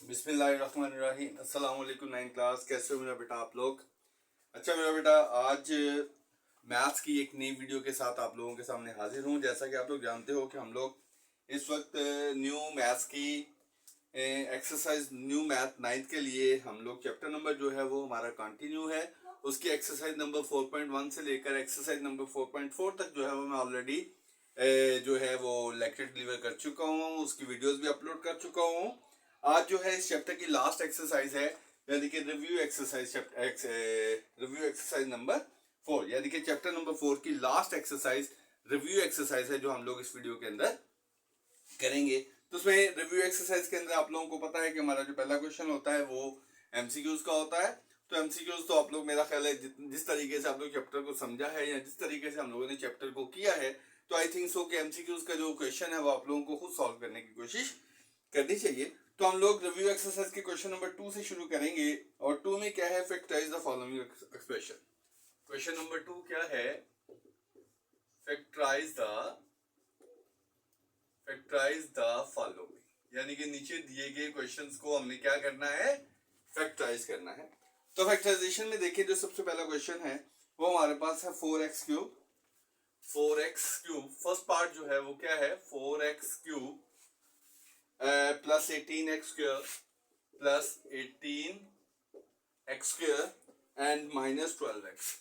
बिस्मिल्लाहिर्रहमानिर्रहीम। अस्सलाम वालेकुम। 9 क्लास, कैसे हो मेरा बेटा आप लोग? अच्छा मेरा बेटा, आज मैथ्स की एक नई वीडियो के साथ आप लोगों के सामने हाजिर हूँ। जैसा कि आप लोग जानते हो कि हम लोग इस वक्त न्यू मैथ्स की एक्सरसाइज न्यू मैथ 9th के लिए हम लोग चैप्टर नंबर जो है वो हमारा कंटिन्यू है। उसकी एक्सरसाइज नंबर 4.1 से लेकर एक्सरसाइज नंबर 4.4 तक जो है वो मैं ऑलरेडी जो है वो लेक्चर डिलीवर कर चुका हूँ, उसकी वीडियोस भी अपलोड कर चुका हूँ। आज जो है इस चैप्टर की लास्ट एक्सरसाइज है, यानी कि रिव्यू एक्सरसाइज नंबर 4, यानी कि चैप्टर नंबर 4 की लास्ट एक्सरसाइज रिव्यू एक्सरसाइज है जो हम लोग इस वीडियो के अंदर करेंगे। तो उसमें रिव्यू एक्सरसाइज के अंदर आप लोगों को पता है कि हमारा जो पहला क्वेश्चन होता है वो एमसीक्यूज का होता है। तो एमसीक्यूज तो आप लोग, मेरा ख्याल है जिस तरीके से आप लोग चैप्टर को समझा है या जिस तरीके से हम लोगों ने चैप्टर को किया है, तो आई थिंक सो कि एमसीक्यूज का जो क्वेश्चन है वो आप लोगों को खुद सॉल्व करने की कोशिश करनी चाहिए। तो हम लोग रिव्यू एक्सरसाइज के क्वेश्चन नंबर 2 से शुरू करेंगे। और 2 में क्या है, factorise the following expression. Question number 2 क्या है, फैक्टराइज द फॉलोइंग, यानी कि नीचे दिए गए क्वेश्चंस को हमने क्या करना है, फैक्टराइज करना है। तो फैक्टराइजेशन में देखिए, जो सबसे पहला क्वेश्चन है वो हमारे पास है 4x क्यूब। फर्स्ट पार्ट जो है वो क्या है, 4x cube plus 18x² plus 18x² and minus 12x।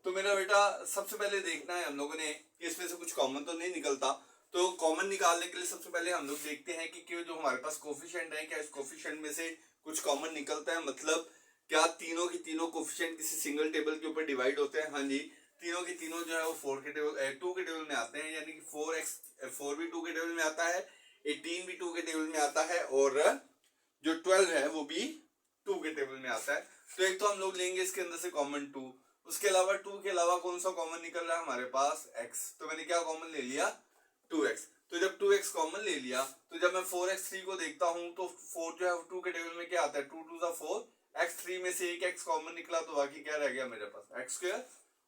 तो मेरा बेटा सबसे पहले देखना है हम लोगों ने कि इसमें से कुछ कॉमन तो नहीं निकलता। तो कॉमन निकालने के लिए सबसे पहले हम लोग देखते हैं कि जो हमारे पास कोफिशिएंट है, क्या इस कोफिशिएंट में से कुछ कॉमन निकलता है। मतलब क्या तीनों की तीनों कोफिशिएंट किसी सिंगल टेबल के ऊपर डिवाइड होते हैं? हाँ जी, तीनों के तीनों जो है वो 4 के टेबल 2 के टेबल में आते हैं, यानी कि 4 भी 2 के टेबल में आता है, 18 भी 2 के टेबल में आता है, और जो 12 है वो भी 2 के टेबल में आता है। तो एक तो हम लोग लेंगे इसके अंदर से कॉमन 2। उसके अलावा 2 के अलावा कौन सा कॉमन निकल रहा है हमारे पास, x। तो मैंने क्या कॉमन ले लिया, 2x। तो जब 2x कॉमन ले लिया, तो जब मैं 4x3 को देखता हूं तो 4 जो है 2 के टेबल में क्या आता है, 2 2 4, x3 में से एक x कॉमन निकला, तो बाकी क्या रह गया मेरे पास, x²।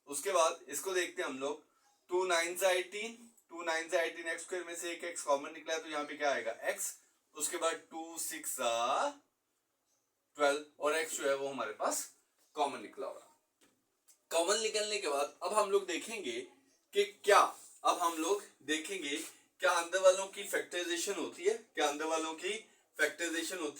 उसके बाद इसको देखते हैं हम लोग, 2 9 से 18, 2 9 से 18, x² में से एक x कॉमन निकला, तो यहाँ पे क्या आएगा, x। उसके बाद 2 6 12, और x जो है वो हमारे पास कॉमन निकला होगा। कॉमन निकलने के बाद अब हम लोग देखेंगे कि क्या अंदर वालों की फैक्टराइजेशन होती है,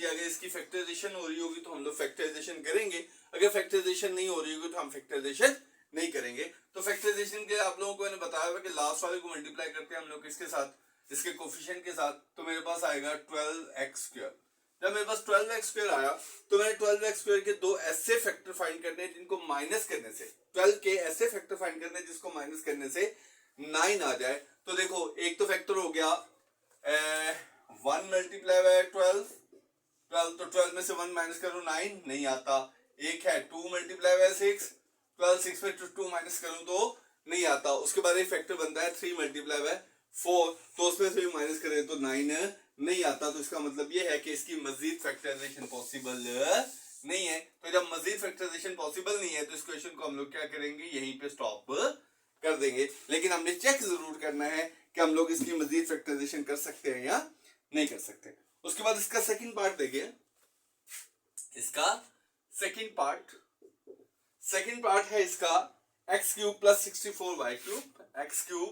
अगर इसकी फैक्टराइजेशन हो रही होगी तो हम लोग फैक्टराइजेशन करेंगे, अगर फैक्टराइजेशन नहीं हो रही होगी तो हम फैक्टराइजेशन नहीं करेंगे। तो फैक्टराइजेशन के आप लोगों को मैंने बताया हुआ कि लास्ट वाले को मल्टीप्लाई करते हैं हम लोग किसके साथ, इसके कोफिशिएंट के साथ। तो मेरे पास आएगा 12x²। जब मेरे पास 12x² आया तो मैंने 12x² के दो ऐसे फैक्टर फाइंड करने जिनको माइनस करने से, 12 के ऐसे फैक्टर फाइंड करने जिसको माइनस करने से 9 आ जाए। तो देखो, एक तो फैक्टर हो गया 1 मल्टीप्लाई बाय 12, तो 12 में से 1 माइनस करो 9, नहीं आता। एक है 2 मल्टीप्लाई बाय 6, 12 6 में 2 माइनस करूं तो नहीं आता। उसके बाद एक फैक्टर बनता है 3 मल्टीप्लाई बाय 4, तो उसमें से भी माइनस करें तो 9 नहीं आता। तो इसका मतलब ये है कि इसकी मजीद फैक्टराइजेशन पॉसिबल नहीं है। तो जब मजीद फैक्टराइजेशन पॉसिबल नहीं है तो इस क्वेश्चन को हम लोग क्या करेंगे, यहीं पे स्टॉप कर देंगे। लेकिन हमने चेक जरूर करना है कि हम लोग इसकी मजीद फैक्टराइजेशन कर सकते हैं या नहीं कर सकते। उसके बाद इसका सेकंड पार्ट देखिए, इसका सेकंड पार्ट है इसका x³ plus 64y³, x³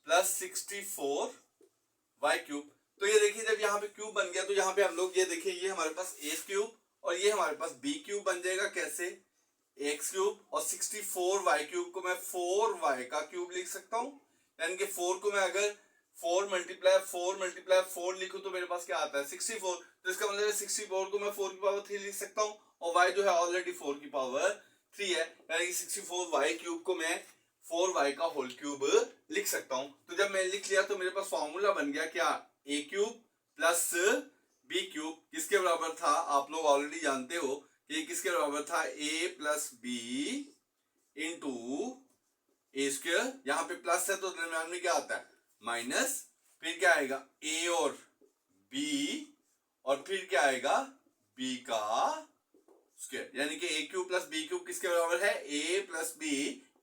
plus 64y³। तो ये देखिए, जब यहाँ पे क्यूब बन गया तो यहाँ पे हम लोग ये देखिए, ये हमारे पास a³ और ये हमारे पास b³ बन जाएगा। कैसे, x³ और 64y³ को मैं 4y का क्यूब लिख सकता हूँ, यानी कि 4 को मैं अगर 4 मल्टीप्लाई 4 लिखूं तो मेरे पास क्या आता है, 64। तो इसका मतलब 64 को मैं 4 की पावर 3 लिख सकता हूँ, और y जो है ऑलरेडी 4 की पावर 3 है, यानी कि 64y³ को मैं 4y का होल क्यूब लिख सकता हूं। तो जब मैं लिख लिया तो मेरे पास फॉर्मूला बन गया क्या, a³ प्लस b³ किसके बराबर था, आप लोग ऑलरेडी जानते हो कि किसके बराबर था, a plus b into a²। यहां पे प्लस है तो दरम्यान में क्या आता है, माइनस। फिर क्या आएगा, a और b, और फिर क्या आएगा, b का स्क्वायर, यानी कि a³ प्लस b³ किसके बराबर है, a plus b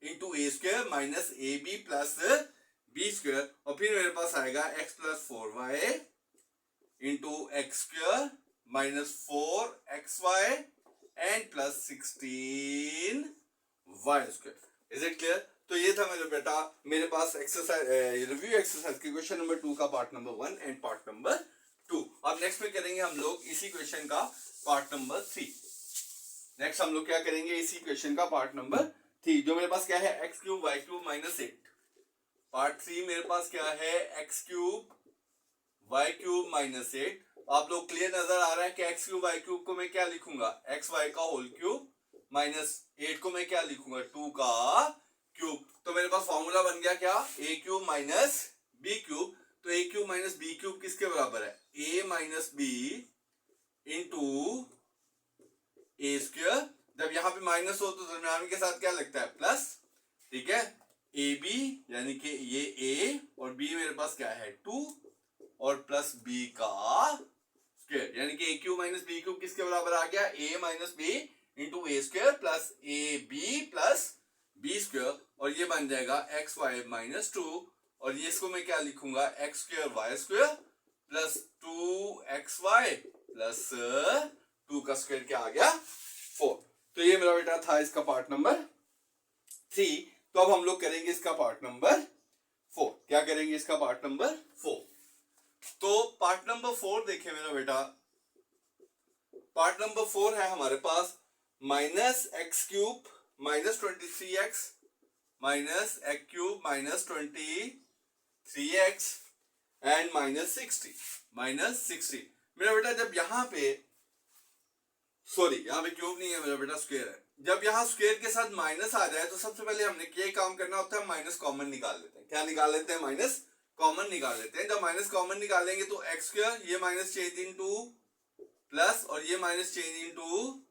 into a² minus ab plus b²। और फिर मेरे पास आएगा x plus 4y into x² -4xy and +16y²। Is it clear? तो ये था मेरे बेटा मेरे पास एक्सरसाइज रिव्यू एक्सरसाइज के क्वेश्चन नंबर 2 का part number 1 and part number 2। अब नेक्स्ट में करेंगे हम लोग इसी क्वेश्चन का पार्ट नंबर 3। नेक्स्ट हम लोग क्या करेंगे, इसी क्वेश्चन का पार्ट नंबर 3 जो मेरे पास क्या है x³ y³ -8। पार्ट 3 मेरे पास क्या है x³ y³ -8। आप लोग क्लियर नजर आ रहा है कि x³ y³ को मैं क्या लिखूंगा xy का होल क्यूब -8 को मैं क्या लिखूंगा 2 का क्यूब। तो मेरे पास फॉर्मूला बन गया क्या a³ -b³। तो a³ -b³ किसके बराबर है a - b इंटू a²। जब यहाँ पे माइनस हो तो दरम्यान के साथ क्या लगता है प्लस, ठीक है। ab यानी कि ये a और b मेरे पास क्या है 2 और प्लस b का स्क्वायर, यानी कि a³ -b³ किसके बराबर आ गया a - b into a² plus ab plus b²। और ये बन जाएगा xy -2 और ये इसको मैं क्या लिखूंगा x² y² plus 2xy plus 2 का स्क्वायर क्या आ गया 4। तो ये मेरा बेटा था इसका पार्ट नंबर 3। तो अब हम लोग करेंगे इसका पार्ट नंबर 4। क्या करेंगे इसका पार्ट नंबर 4? तो पार्ट नंबर 4 देखें मेरा बेटा, पार्ट नंबर 4 है हमारे पास -x³ -23x -x³ -23x and -60 मेरा बेटा। जब यहाँ पे यहाँ पे क्यूब नहीं है मेरा बेटा स्क्वायर है। जब यहाँ स्क्वायर के साथ माइनस आ जाए तो सबसे पहले हमने क्या काम करना होता है माइनस कॉमन निकाल लेते हैं। क्या निकाल लेते हैं माइनस कॉमन निकाल लेते हैं। जब माइनस कॉमन निकालेंगे तो x² ये माइनस चेंज इनटू प्लस और ये माइनस चेंज इनटू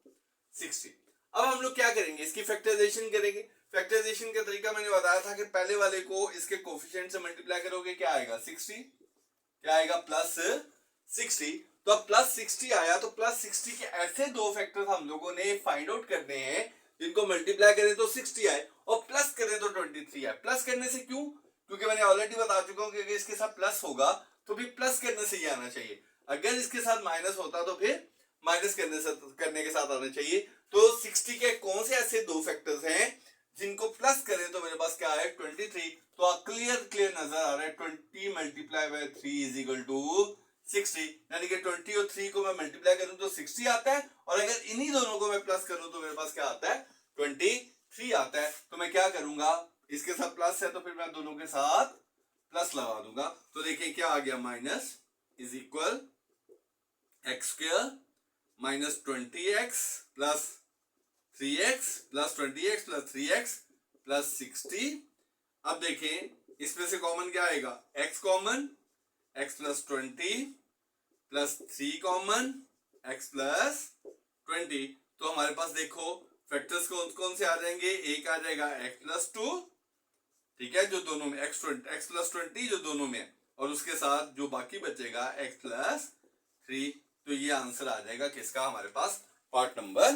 60। अब हम लोग क्या करेंगे इसकी फैक्टराइजेशन करेंगे। फैक्टराइजेशन का तरीका मैंने बताया था कि पहले वाले को इसके कोफिशिएंट से मल्टीप्लाई करोगे क्या आएगा 60, क्या आएगा प्लस 60। तो अब प्लस 60 आया तो प्लस 60 के ऐसे दो फैक्टर्स हम लोगों ने फाइंड आउट करने हैं जिनको मल्टीप्लाई करें तो 60 आए और प्लस करें तो 23 आए। प्लस करने से क्यों, क्योंकि मैंने ऑलरेडी बता चुका हूं कि अगर इसके साथ प्लस होगा तो भी प्लस करने से ही आना चाहिए, अगर इसके साथ माइनस होता तो फिर माइनस करने के साथ आना चाहिए। तो 60 के कौन से ऐसे दो फैक्टर्स हैं जिनको प्लस करें तो मेरे पास क्या है 23। तो क्लियर नजर आ रहा है 20 multiply by 3 is equal to 60, यानी कि 20 और 3 को मैं मल्टीप्लाई करूं तो 60 आता है और अगर इन्हीं दोनों को मैं प्लस करूं तो मेरे पास क्या आता है 23 आता है। तो मैं क्या करूंगा इसके साथ प्लस है तो फिर मैं दोनों के साथ प्लस लगा दूंगा। तो देखिए क्या आ गया minus is equal x² -20x plus 3x plus 20x plus 3x plus 60। अब देखें इसमें से कॉमन क्या आएगा x common x plus 20 plus 3 common x plus 20। तो हमारे पास देखो फैक्टर्स कौन कौन से आ जाएंगे, एक आ जाएगा x प्लस 2, ठीक है, जो दोनों में x प्लस 20 जो दोनों में, और उसके साथ जो बाकी बचेगा x प्लस 3। तो ये आंसर आ जाएगा किसका हमारे पास पार्ट नंबर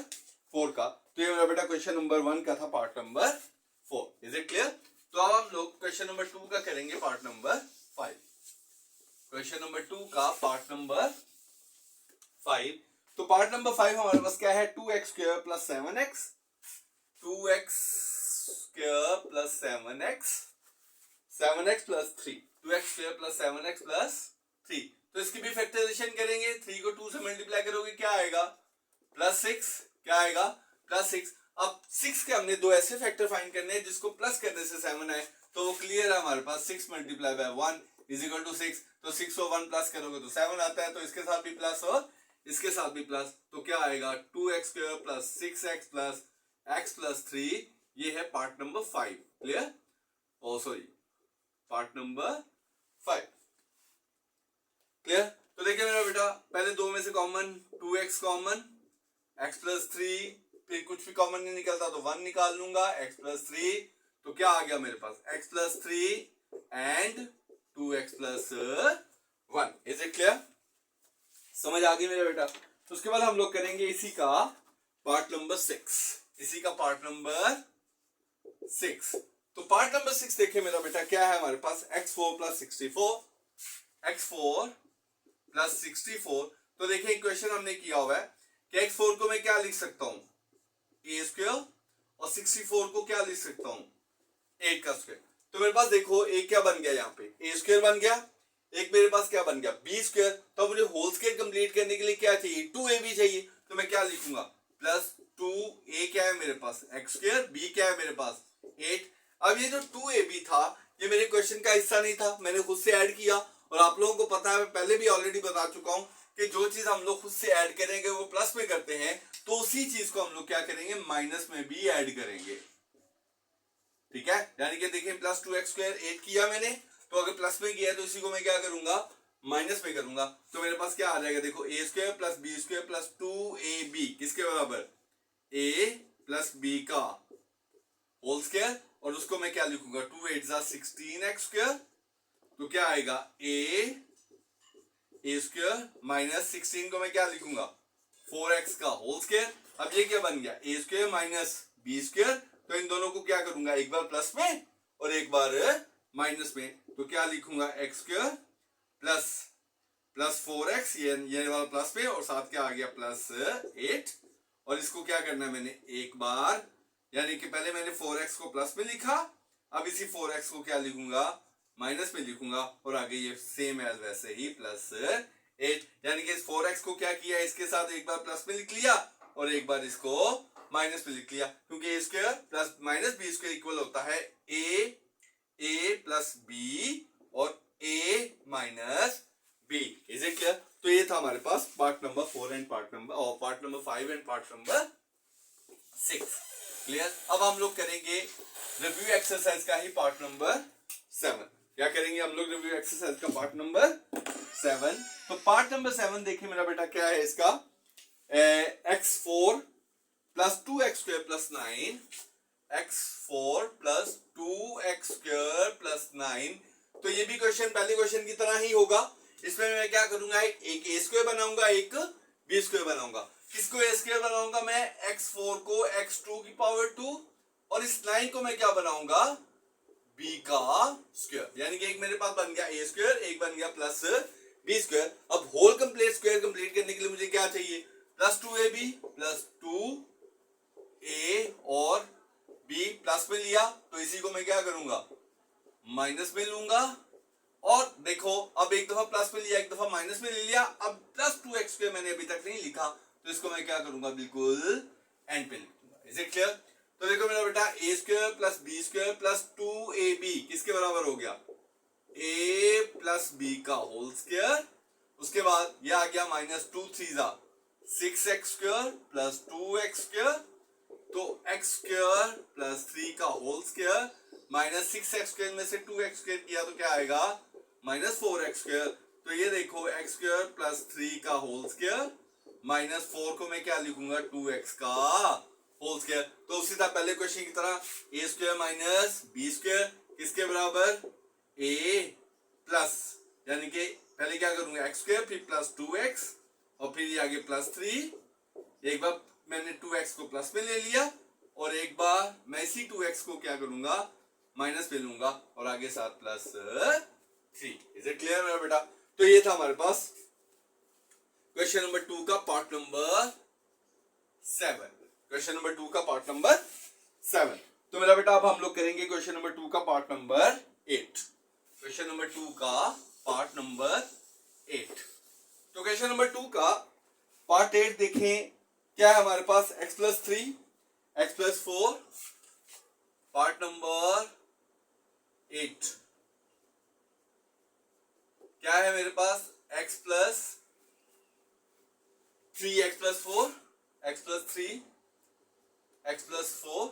4 का। तो ये मेरा बेटा क्वेश्चन नंबर 1 का था part number 4। Is it clear? तो अब हम लोग क्वेश्चन नंबर 2 का करेंगे पार्ट नंबर 5। क्वेश्चन नंबर 2 का पार्ट नंबर 5। तो पार्ट नंबर 5 हमारे पास क्या है 2x² plus 7x 2x² plus 7x 7x plus 3 2x² plus 7x plus 3। तो इसकी भी फैक्टराइजेशन करेंगे, 3 को 2 से मल्टीप्लाई करोगे क्या आएगा प्लस 6, क्या आएगा प्लस 6। अब 6 के हमने दो ऐसे फैक्टर फाइंड करने हैं जिसको प्लस करने से 7 आए, तो वो क्लियर है हमारे पास 6 multiply by 1 is equal to 6। तो 6 और 1 प्लस करोगे तो 7 आता है, तो इसके साथ भी प्लस और इसके साथ भी प्लस, तो क्या आएगा 2x² plus 6x plus x plus 3। ये है पार्ट नंबर 5। क्लियर? ओ सॉरी पार्ट नंबर 5। क्लियर? तो देखिए मेरा बेटा पहले दो में से common 2x common x plus 3, फिर कुछ भी कॉमन नहीं निकलता तो 1 निकाल लूंगा x प्लस 3। तो क्या आ गया मेरे पास x plus 3 and 2x plus 1। Is it clear? समझ आ गई मेरा बेटा? तो उसके बाद हम लोग करेंगे इसी का पार्ट नंबर 6। इसी का पार्ट नंबर 6। तो पार्ट नंबर 6 देखिए मेरा बेटा क्या है हमारे पास x4 प्लस 64 x4 प्लस 64। तो देखिए इक्वेशन हमने किया हुआ है कि x4 को मैं क्या लिख सकता हूं, a स्क्वायर, और 64 को क्या लिख सकता हूं, 8 का स्क्वायर। तो मेरे पास देखो एक क्या बन गया, यहाँ पे a स्क्वायर बन गया, एक मेरे पास क्या बन गया, b स्क्वायर। तो मुझे होल स्क्वायर कंप्लीट करने के लिए क्या चाहिए, 2ab चाहिए। तो मैं क्या लिखूंगा, प्लस 2a क्या है मेरे पास, x स्क्वायर, b क्या है मेरे पास 8। अब ये जो 2ab था ये मेरे क्वेश्चन का हिस्सा नहीं था, मैंने खुद से ऐड किया। और आप लोगों को पता है, मैं पहले भी ऑलरेडी बता चुका हूं कि जो चीज हम लोग खुद से ऐड करेंगे वो प्लस में करते हैं, तो उसी चीज को हम लोग क्या करेंगे, माइनस में भी ऐड करेंगे। ठीक है, यानी कि देखिए प्लस 2x स्क्वायर 8 किया मैंने, तो अगर प्लस में किया है तो इसी को मैं क्या करूंगा, माइनस में करूंगा। तो मेरे पास क्या आ जाएगा, देखो a square plus b square plus 2ab किसके बराबर, a प्लस b का होल स्क्वायर, और उसको मैं क्या लिखूंगा, 2 8 जा 16x स्क्वायर। तो क्या आएगा, a स्क्वायर माइनस 16 को मैं क्या लिखूंगा, 4x का होल स्क्वायर। अब ये क्या बन गया, a square minus b square. तो इन दोनों को क्या करूंगा, एक बार प्लस में और एक बार माइनस में। तो क्या लिखूंगा, x square plus plus 4x, ये वाला प्लस में, और साथ क्या आ गया प्लस 8। और इसको क्या करना है मैंने, एक बार, यानी कि पहले मैंने 4x को प्लस में लिखा, अब इसी 4x को क्या लिखूंगा, माइनस में लिखूंगा, और आगे ये सेम एज वैसे ही प्लस 8। यानी कि इस 4x को क्या किया, इसके साथ एक बार प्लस में लिख लिया और एक बार इसको माइनस में लिख लिया, क्योंकि a square plus minus b square equal होता है a प्लस b और a minus b। Is it clear? तो ये था हमारे पास part number 4 and part number 5 and part number 6। Clear? अब हम लोग करेंगे रिव्यू एक्सरसाइज का ही पार्ट नंबर 7। क्या करेंगे हम लोग, रिव्यू एक्सरसाइज का पार्ट नंबर 7। तो पार्ट नंबर 7 देखिए मेरा बेटा क्या है इसका, x4 plus 2x square plus 9, x4 plus 2x square plus 9। तो ये भी क्वेश्चन पहले क्वेश्चन की तरह ही होगा। इसमें मैं क्या करूंगा, एक a स्क्वायर बनाऊंगा, एक b स्क्वायर बनाऊंगा। किसको a स्क्वायर बनाऊंगा मैं, x4 को x2 की पावर 2, और इस 9 को मैं क्या बनाऊंगा, b का स्क्वायर। यानी कि एक मेरे पास बन गया a स्क्वायर, एक बन गया प्लस b स्क्वायर। अब होल कंप्लीट स्क्वायर कंप्लीट करने के लिए मुझे क्या चाहिए, प्लस 2ab प्लस 2a और b प्लस में लिया, तो इसी को मैं क्या करूंगा, माइनस में लूंगा। और देखो अब एक दफा प्लस में लिया, एक दफा माइनस में ले लिया, अब प्लस 2x स्क्वायर मैंने अभी तक नहीं लिखा, तो इसको मैं क्या करूंगा, बिल्कुल एंड पे लिख दूंगा। Is it clear? तो देखो मेरा बेटा a square plus b square plus 2ab किसके बराबर हो गया, a प्लस b का होल स्क्वायर। उसके बाद ये आ गया माइनस 2 3 जा 6x square plus 2x square, तो x स्क्वायर प्लस 3 का whole square minus 6x square में से 2x स्क्वायर किया तो क्या आएगा, माइनस 4x स्क्वायर। तो ये देखो x स्क्वायर प्लस 3 का होल स्क्वायर माइनस 4 को मैं क्या लिखूंगा, 2x का होल स्क्वायर। तो उसी तरह पहले क्वेश्चन की तरह a square minus b square किसके बराबर, a प्लस, यानी कि पहले क्या करूंगा x स्क्वायर फिर प्लस 2x और फिर ये आगे प्लस 3। एक बार मैंने 2x को प्लस में ले लिया और एक बार मैं इसी 2x को क्या करूंगा, माइनस में लूंगा, और आगे साथ प्लस 3। इज इट क्लियर मेरा बेटा? तो ये था हमारे पास क्वेश्चन नंबर 2 का पार्ट नंबर 7। क्वेश्चन नंबर 2 का पार्ट नंबर 7। तो मेरा बेटा अब हम लोग करेंगे क्वेश्चन नंबर 2 का पार्ट नंबर 8। क्वेश्चन नंबर 2 का पार्ट नंबर 8। तो क्वेश्चन नंबर 2 का पार्ट 8 देखें क्या है हमारे पास, x plus 3 x plus 4। Part number 8 क्या है मेरे पास, x plus 3 x plus 4 x plus 3 x plus 4।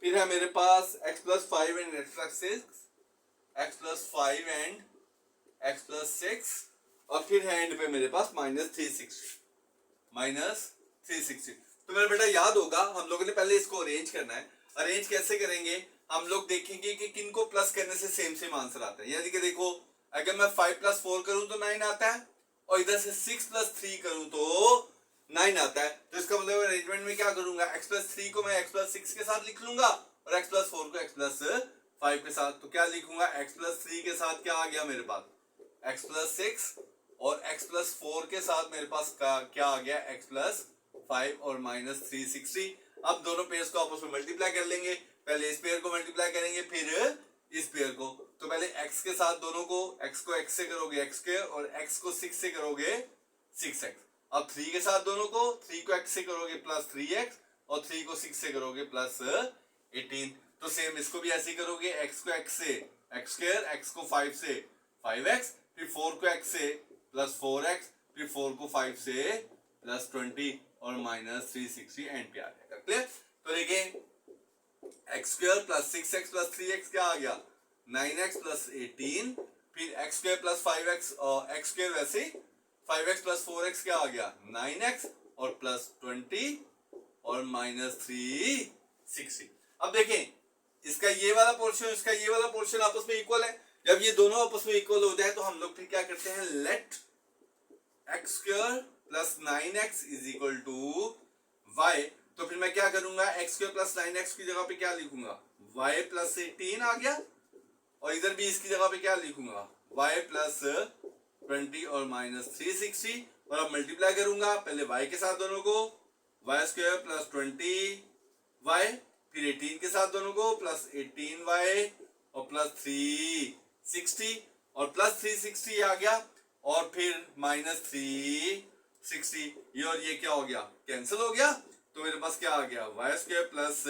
फिर है मेरे पास x plus 5 and x plus 6, x plus 5 and x plus 6, और फिर है एंड पे मेरे पास माइनस 360। तो मेरा बेटा याद होगा हम लोगों ने पहले इसको अरेंज करना है। अरेंज कैसे करेंगे, हम लोग देखेंगे कि किनको प्लस करने से सेम आंसर आता है। यानी कि देखो अगर मैं 5 प्लस 4 करूं तो 9 आता है, और इधर से 6 प्लस 3 करूं तो 9 आता है। तो इसका मतलब अरेंजमेंट में क्या करूंगा, x प्लस 3 को मैं x प्लस 6 के साथ लिख लूंगा और x प्लस 4 को x प्लस 5 के साथ। तो क्या लिखूंगा, x प्लस 3 के साथ क्या आ गया मेरे पास, x प्लस 6 और x प्लस 4 के साथ मेरे पास क्या आ गया, x प्लस 5 और माइनस 360। अब दोनों पेयर्स को आपस में मल्टीप्लाई कर लेंगे, पहले इस पेयर को मल्टीप्लाई करेंगे फिर इस पेयर को। तो पहले x के साथ दोनों को x से करोगे x स्क्वायर और x को 6 से करोगे 6x। अब 3 के साथ दोनों को 3 को x से करोगे प्लस 3x और 3 को 6 से करोगे प्लस 18। तो सेम इसको भी ऐसे ही करोगे, x को x से x स्क्वायर, x को 5 से 5x, फिर 4 को x से प्लस 4x, फिर 4 को 5 से प्लस 20 और माइनस 360 एंड पे आ जाएगा। क्लियर? तो देखिए x square plus 6x plus 3x क्या आ गया, 9x प्लस 18, फिर x स्क्वायर प्लस 5x और x स्क्वायर वैसे 5x प्लस 4x क्या आ गया, 9x और प्लस 20 और माइनस 360। अब देखें इसका ये वाला पोर्शन, इसका ये वाला पोर्शन आपस में इक्वल है। जब ये दोनों आपस में इक्वल हो जाए तो हम लोग फिर क्या करते हैं, let x square plus 9x is equal to y। तो फिर मैं क्या करूंगा, x स्क्वायर प्लस 9x की जगह पे क्या लिखूंगा, y प्लस 18 आ गया, और इधर भी इसकी जगह पे क्या लिखूंगा, y प्लस 20 और माइनस 360। और अब मल्टीप्लाई करूंगा पहले y के साथ दोनों को, y स्क्वायर प्लस 20y, फिर 18 के साथ दोनों को प्लस 18y और प्लस 360 और प्लस 360 आ गया, और फिर माइनस 360, ये और ये क्या हो गया, कैंसिल हो गया। तो मेरे पास क्या आ गया, y स्क्वायर प्लस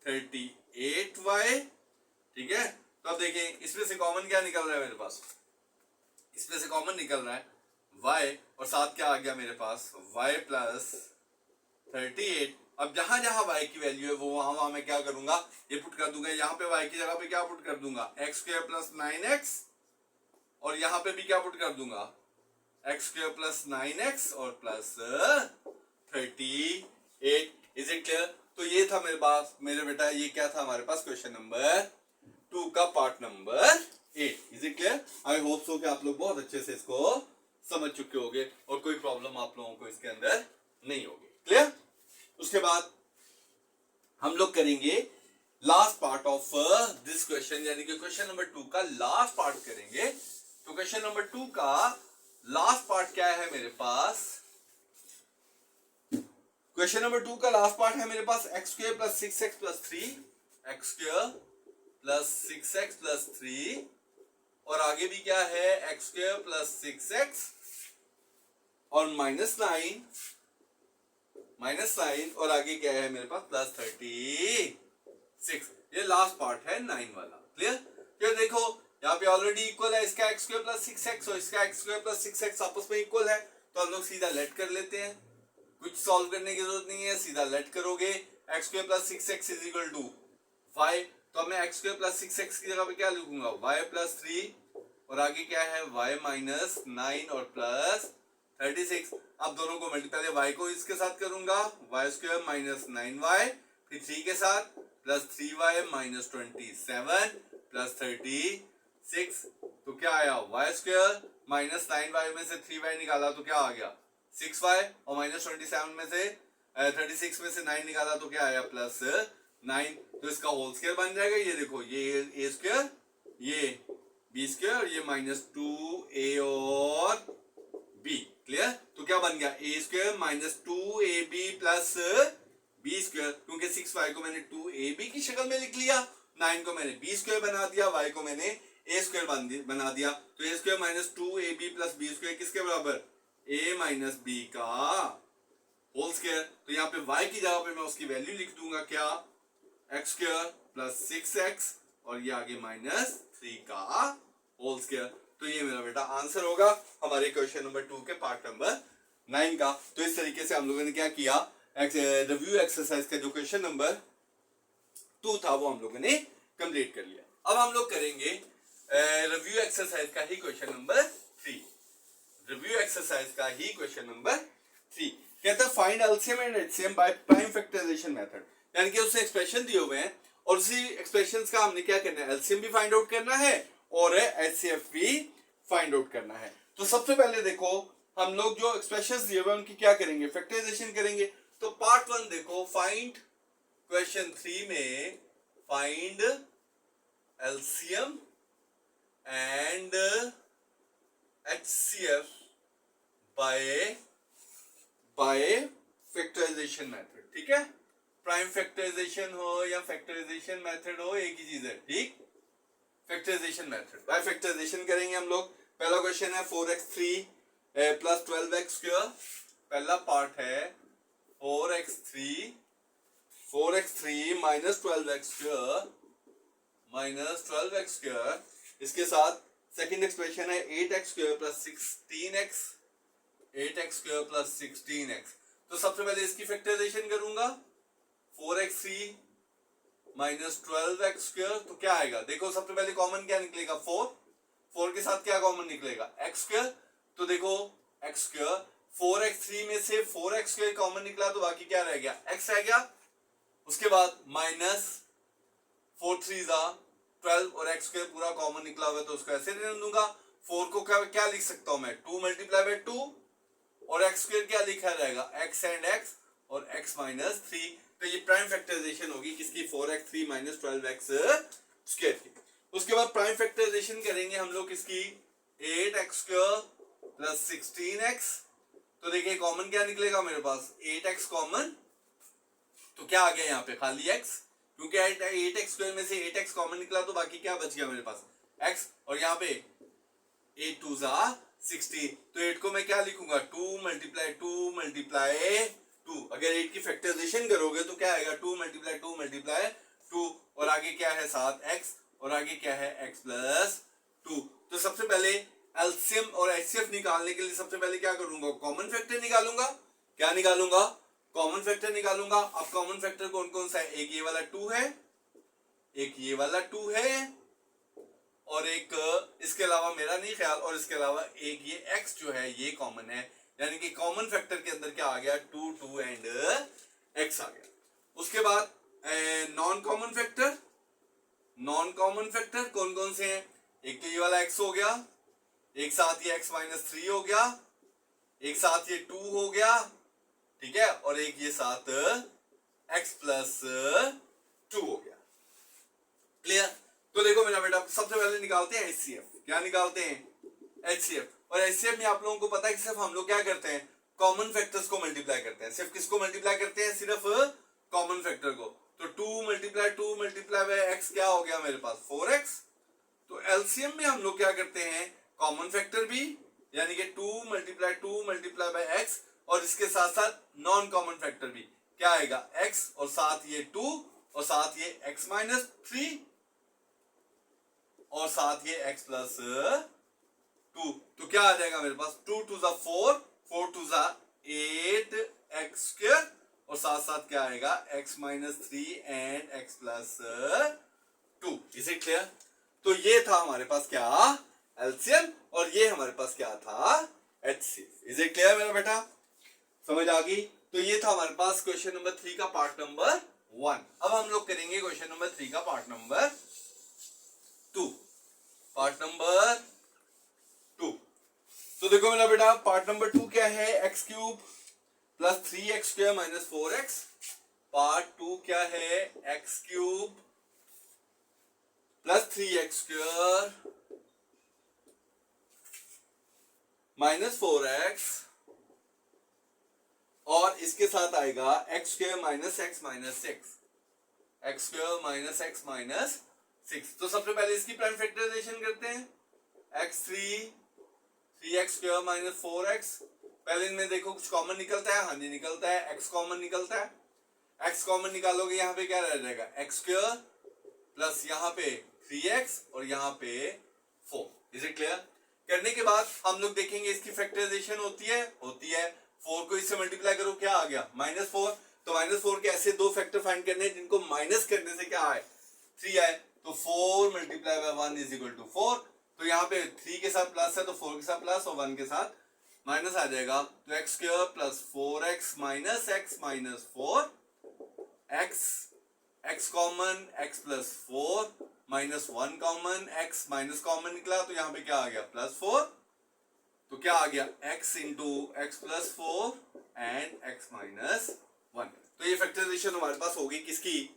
38y। ठीक है, तो अब देखें इसमें से कॉमन क्या निकल रहा है मेरे पास, इसमें से कॉमन निकल रहा है y, और साथ क्या आ गया मेरे पास, y प्लस 38। अब जहां जहां y की वैल्यू है वो वहां वहां मैं क्या करूंगा, ये पुट कर दूंगा। यहाँ पे y की जगह पे क्या पुट कर दूंगा, x स्क्वायर प्लस 9x, और यहाँ पे भी क्या पुट कर दूंगा, x स्क्वायर प्लस 9x और प्लस 38। Is it clear? तो ये था मेरे पास, मेरे बेटा ये क्या था हमारे पास, क्वेश्चन नंबर 2 का part number 8। Is it clear? I hope so कि आप लोग बहुत अच्छे से इसको समझ चुके होंगे और कोई प्रॉब्लम आप लोगों को इसके अंदर नहीं होगी। क्लियर? उसके बाद हम लोग करेंगे last part of this question, यानी कि क्वेश्चन नंबर 2 का लास्ट पार्ट करेंगे। तो क्वेश्चन नंबर 2 का लास्ट पार्ट क्या है मेरे पास, क्वेश्चन नंबर 2 का लास्ट पार्ट है मेरे पास x square plus 6x plus 3, x square plus 6x plus 3, और आगे भी क्या है, x स्क्वायर प्लस 6x और माइनस 9, और आगे क्या है मेरे पास, प्लस 36। ये लास्ट पार्ट है 9 वाला। क्लियर? फिर देखो यहाँ पे ऑलरेडी इक्वल है, इसका x स्क्वायर प्लस 6x और इसका x स्क्वायर प्लस 6x आपस में इक्वल है, तो हम लोग सीधा लेट कर लेते हैं, कुछ सॉल्व करने की जरूरत नहीं है, सीधा लेट करोगे। x square plus 6x is equal to 5, तो मैं x स्क्वायर प्लस 6x की जगह पे क्या लिखूंगा, y प्लस 3, और आगे क्या है, y माइनस 9 और प्लस 36। अब दोनों को मल्टीप्लाई, y को इसके साथ करूंगा, y स्क्वायर माइनस 9y, फिर 3 के साथ प्लस 3y माइनस 27 प्लस 36। तो क्या आया, y स्क्वायर माइनस 9y में से 3y निकाला तो क्या आ गया, 6y, और माइनस 27 में से 36 में से 9 निकाला तो क्या आया, प्लस 9। तो इसका होल स्क्वायर बन जाएगा। ये देखो, ये a स्क्वायर, ये b स्क्वायर, और ये माइनस 2a और b। क्लियर? तो क्या बन गया, a square minus 2ab plus b square, क्योंकि 6y को मैंने 2ab की शक्ल में लिख लिया, 9 को मैंने b स्क्वायर बना दिया, y को मैंने a स्क्वायर बना दिया। तो a square minus 2ab plus b square किसके बराबर, a माइनस b का होल स्क्वायर। तो यहाँ पे y की जगह पे मैं उसकी वैल्यू लिख दूंगा, क्या, x स्क्वायर प्लस 6x और ये आगे माइनस 3 का होल स्क्वायर। तो ये मेरा बेटा आंसर होगा हमारे क्वेश्चन नंबर 2 के पार्ट नंबर 9 का। तो इस तरीके से हम लोगों ने क्या किया, रिव्यू एक्सरसाइज का जो क्वेश्चन नंबर 2 था वो हम लोगों ने कंप्लीट कर लिया। अब हम लोग करेंगे रिव्यू एक्सरसाइज का ही क्वेश्चन नंबर 3। रिव्यू एक्सरसाइज का ही क्वेश्चन नंबर 3 कहता है find LCM and HCM by prime factorisation method, यानी कि उससे एक्सप्रेशन दिए हुए हैं और उसी एक्सप्रेशंस का हमने क्या करना है, एलसीएम भी फाइंड आउट करना है और एचसीएफ भी फाइंड आउट करना है। तो सबसे पहले देखो हम लोग जो एक्सप्रेशंस दिए हुए हैं उनकी क्या करेंगे, फैक्टराइजेशन करेंगे। तो पार्ट 1 देखो, फाइंड क्वेश्चन 3 में find LCM and HCF by factorisation method, ठीक है। प्राइम फैक्टराइजेशन हो या फैक्टराइजेशन मेथड हो, एक ही चीज है, ठीक। फैक्टराइजेशन मेथड, बाय फैक्टराइजेशन करेंगे हम लोग। पहला क्वेश्चन है 4x3 प्लस 12x स्क्वायर। पहला पार्ट है 4x3 माइनस 12x स्क्वायर, इसके साथ सेकंड एक्सप्रेशन है 8x स्क्वायर प्लस 16x। तो सबसे पहले इसकी फैक्टराइजेशन करूंगा। 4x3 माइनस 12x स्क्वायर, तो क्या आएगा, देखो सबसे पहले कॉमन क्या निकलेगा, 4 के साथ क्या कॉमन निकलेगा, x स्क्वायर। तो देखो x स्क्वायर, 4x3 में से 4x स्क्वायर कॉमन निकला तो बाकी क्या रह गया, x रह गया। उसके बाद माइनस 4 3 12 और x स्क्वायर पूरा कॉमन निकला हुआ है तो उसको ऐसे रहने दूंगा। 4 को क्या लिख सकता हूं मैं, 2 मल्टीप्लाई बाय 2, और x स्क्वायर क्या लिखा रहेगा, x एंड x और x माइनस 3। तो ये प्राइम फैक्टराइजेशन होगी किसकी, 4x3 माइनस 12x स्क्वायर की। उसके बाद प्राइम फैक्टराइजेशन करेंगे हम लोग किसकी, 8x स्क्वायर प्लस 16x। तो देखिए कॉमन क्या निकलेगा मेरे पास, 8x कॉमन, तो क्या आ गया यहाँ पे, खाली x, क्योंकि 8x स्क्वायर में से 8x कॉमन निकला तो बाकी क्या बच गया मेरे पास, x। और यहाँ पे 8 2 16, तो 8 को मैं क्या लिखूंगा, 2 मल्टीप्लाई 2। अगर 8 की फैक्टराइजेशन करोगे तो क्या आएगा, 2 मल्टीप्लाई 2, और आगे क्या है 7x, और आगे क्या है x प्लस 2। तो सबसे पहले एलसीएम और एचसीएफ निकालने के लिए सबसे पहले क्या करूंगा, कॉमन फैक्टर निकालूंगा। क्या निकालूंगा, कॉमन फैक्टर निकालूंगा। अब कॉमन फैक्टर कौन कौन सा है, एक ये वाला 2 है, एक ये वाला 2 है, और एक इसके अलावा मेरा नहीं ख्याल, और इसके अलावा एक ये x जो है ये कॉमन है, यानी कि कॉमन फैक्टर के अंदर क्या आ गया, 2 2 एंड x आ गया। उसके बाद नॉन कॉमन फैक्टर कौन कौन से हैं, एक तो ये वाला x हो गया, एक साथ ये x माइनस 3 हो गया, एक साथ ये 2 हो गया, ठीक है, और एक ये साथ x प्लस 2 हो गया। क्लियर। तो देखो मेरा बेटा सबसे पहले निकालते हैं HCF। क्या निकालते हैं, HCF। और HCF में आप लोगों को पता है कि सिर्फ हम लोग क्या करते हैं, कॉमन फैक्टर्स को मल्टीप्लाई करते हैं। सिर्फ किसको मल्टीप्लाई करते हैं, सिर्फ कॉमन फैक्टर को। तो 2 मल्टीप्लाई बाय x क्या हो गया मेरे पास, 4x। तो एलसीएम में हम लोग क्या करते हैं, कॉमन फैक्टर भी, यानी कि 2 मल्टीप्लाई बाय x, और इसके साथ साथ नॉन कॉमन फैक्टर भी, क्या आएगा x, और साथ ये 2, और साथ ये x माइनस 3, और साथ ये x प्लस 2। तो क्या आ जाएगा मेरे पास, 2 2 4, 4 2 8 x स्क्वायर, और साथ साथ क्या आएगा x minus 3 and x plus 2। Is it clear. तो ये था हमारे पास क्या, एलसीएम, और ये हमारे पास क्या था, एचसीएफ। इज इट क्लियर मेरा बेटा, समझ आ गई। तो ये था हमारे पास क्वेश्चन नंबर 3 का पार्ट नंबर 1। अब हम लोग करेंगे क्वेश्चन नंबर 3 का पार्ट नंबर 2। पार्ट नंबर 2, तो देखो मेरा बेटा पार्ट नंबर 2 क्या है, x cube plus 3x square minus 4x। Part 2 क्या है, x cube plus 3x square minus 4x, और इसके साथ आएगा x square minus x minus 6, x square minus x minus 6। तो सबसे पहले इसकी प्राइम फैक्टराइजेशन करते हैं, x3 स्क्वायर माइनस 4x। पहले इनमें देखो कुछ कॉमन निकलता है, हाँ जी निकलता है, x कॉमन निकलता है। x कॉमन निकालोगे यहाँ पे क्या रह जाएगा, x स्क्वायर प्लस यहाँ पे 3x और यहाँ पे 4। Is it clear. करने के बाद हम लोग देखेंगे इसकी फैक्टराइजेशन होती है 4 को इससे मल्टीप्लाई करो, क्या आ गया -4। तो -4 के ऐसे दो फैक्टर फाइंड करने हैं जिनको माइनस करने से क्या आए, 3 आए। तो 4 multiply by 1 is equal to 4। तो यहाँ पे 3 के साथ प्लस है तो 4 के साथ प्लस और 1 के साथ माइनस आ जाएगा। तो x square plus 4x minus x minus 4, x common x plus 4 minus 1 common x minus common निकला तो यहाँ पे क्या आ गया +4। तो क्या आ गया x into x plus 4 and x minus 1। तो ये फैक्टराइजेशन हमारे पास होगी किसकी,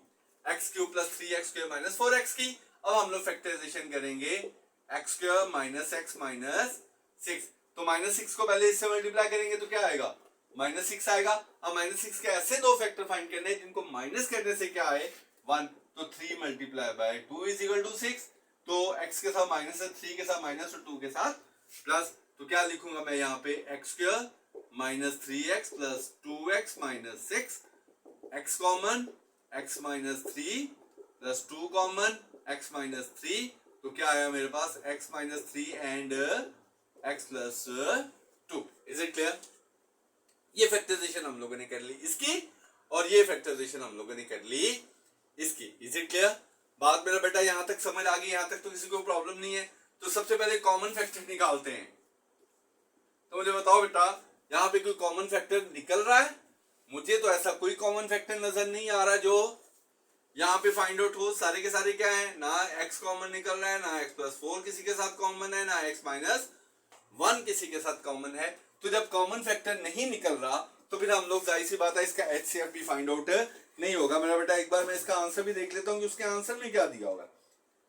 x cube plus 3x square minus 4x की। अब हम लोग फैक्टराइजेशन करेंगे x square minus x minus 6। तो -6 को पहले इससे मल्टीप्लाई करेंगे तो क्या आएगा, -6 आएगा। अब -6 के ऐसे दो फैक्टर फाइंड करने हैं जिनको माइनस करने से क्या आए, 1। तो 3 multiply by 2 is equal to 6। तो x के साथ माइनस है, 3 के साथ माइनस और 2 के साथ प्लस। तो क्या लिखूंगा मैं यहाँ पे, x square minus 3x plus 2x minus 6, x common, x minus 3 plus 2 common, x minus 3। तो क्या आया मेरे पास, x minus 3 and x plus 2। Is it clear? ये फैक्टराइजेशन हम लोगों ने कर ली इसकी, और ये फैक्टराइजेशन हम लोगों ने कर ली इसकी। Is it clear? बात मेरा बेटा यहाँ तक समझ आ गई? यहाँ तक तो किसी को प्रॉब्लम नहीं है? तो सबसे पहले कॉमन फैक्टर निकालते हैं। तो मुझे बताओ बेटा, यहाँ पे कोई कॉमन फैक्टर निकल रहा है? मुझे तो ऐसा कोई कॉमन फैक्टर नजर नहीं आ रहा जो यहाँ पे फाइंड आउट हो। सारे के सारे क्या है, ना x कॉमन निकल रहा है, ना x प्लस 4 किसी के साथ कॉमन है, ना x माइनस 1 किसी के साथ कॉमन है। तो जब कॉमन फैक्टर नहीं निकल रहा तो फिर हम लोग, जाहिर सी बात है, इसका HCF भी फाइंड आउट नहीं होगा। मेरा बेटा एक बार मैं इसका आंसर भी देख लेता हूँ कि उसके आंसर में क्या दिया होगा।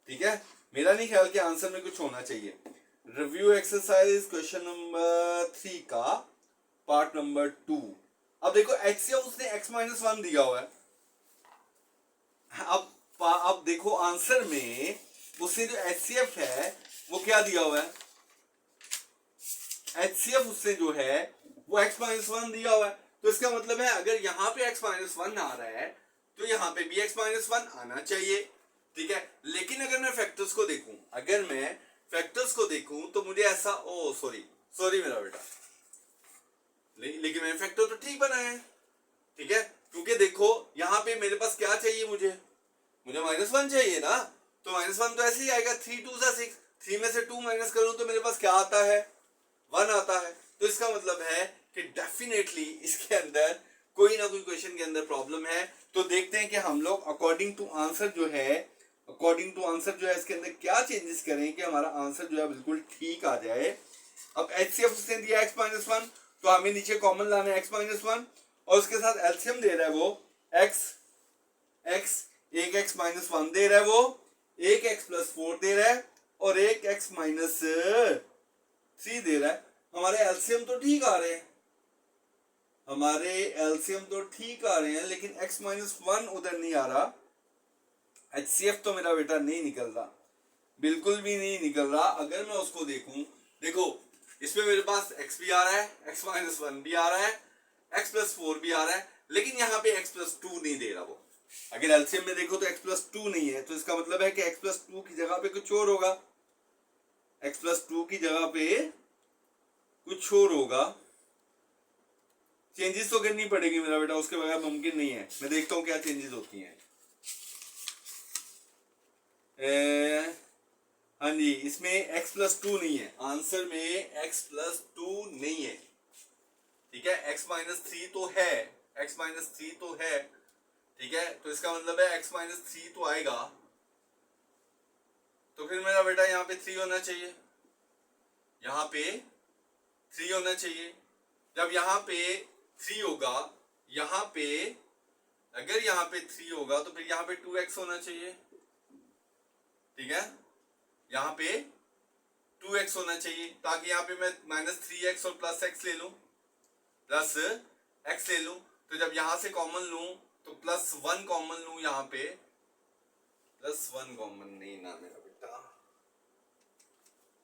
ठीक है, मेरा नहीं ख्याल कि आंसर में कुछ होना चाहिए। रिव्यू एक्सरसाइज क्वेश्चन नंबर 3 का पार्ट नंबर 2। अब देखो HCF उसने x माइनस 1 दिया हुआ है। अब देखो आंसर में उसने जो HCF है वो क्या दिया हुआ है, HCF उससे जो है वो x माइनस 1 दिया हुआ है। तो इसका मतलब है अगर यहाँ पे x माइनस 1 आ रहा है तो यहाँ पे भी x माइनस 1 आना चाहिए। ठीक है, लेकिन अगर मैं फैक्टर्स को देखूं, तो मुझे ऐसा, ओ सॉरी मेरा बेटा, लेकिन मैंने फैक्टर तो ठीक बनाया है। ठीक है, क्योंकि देखो यहाँ पे मेरे पास क्या चाहिए, मुझे -1 चाहिए ना। तो -1 तो ऐसे ही आएगा, 3 2 6, 3 में से 2 माइनस करूं तो मेरे पास क्या आता है, 1 आता है। तो इसका मतलब है कि डेफिनेटली इसके अंदर कोई ना कोई क्वेश्चन के अंदर प्रॉब्लम है। तो देखते हैं कि हम लोग अकॉर्डिंग टू आंसर जो है इसके अंदर क्या चेंजेस करें कि हमारा आंसर जो है बिल्कुल ठीक आ जाए। अब HCF उसने दिया x माइनस 1, तो हमें नीचे कॉमन लाना है x माइनस 1, और उसके साथ एलसीएम दे रहा है वो एक x माइनस 1 दे रहा है, वो एक x प्लस 4 दे रहा है, और एक x माइनस 3 दे रहा है। हमारे एलसीएम तो ठीक आ रहे हैं, लेकिन x माइनस 1 उधर नहीं आ रहा। HCF तो मेरा बेटा नहीं निकल रहा, बिल्कुल भी नहीं निकल रहा। अगर मैं उसको देखो इसमें मेरे पास x भी आ रहा है, x माइनस 1 भी आ रहा है, x प्लस 4 भी आ रहा है, लेकिन यहाँ पे x प्लस 2 नहीं दे रहा वो। अगर एलसीएम में देखो तो x प्लस 2 नहीं है, तो इसका मतलब है कि x प्लस 2 की जगह पे कुछ और होगा, x प्लस 2 की जगह पे कुछ और होगा। चेंजेस तो करनी पड़ेगी मेरा बेटा, उसके बगैर मुमकिन नहीं है। मैं देखता हूँ क्या चेंजेस होती हैं। हाँ जी, इसमें x प्लस 2 नहीं है, आंसर में x प्लस 2 नहीं है। ठीक है, x माइनस 3 तो है, ठीक है, तो इसका मतलब है x माइनस 3 तो आएगा। तो फिर मेरा बेटा यहाँ पे 3 होना चाहिए, यहाँ पे 3 होना चाहिए। जब यहाँ पे 3 होगा, अगर यहाँ पे 3 होगा तो फिर यहाँ पे 2x होना चाहिए। ठीक है, यहाँ पे 2x होना चाहिए, ताकि यहाँ पे मैं -3x और प्लस x ले लूं, तो जब यहाँ से कॉमन लूं तो +1 कॉमन लूं, यहाँ पे +1 कॉमन नहीं ना मेरा बेटा,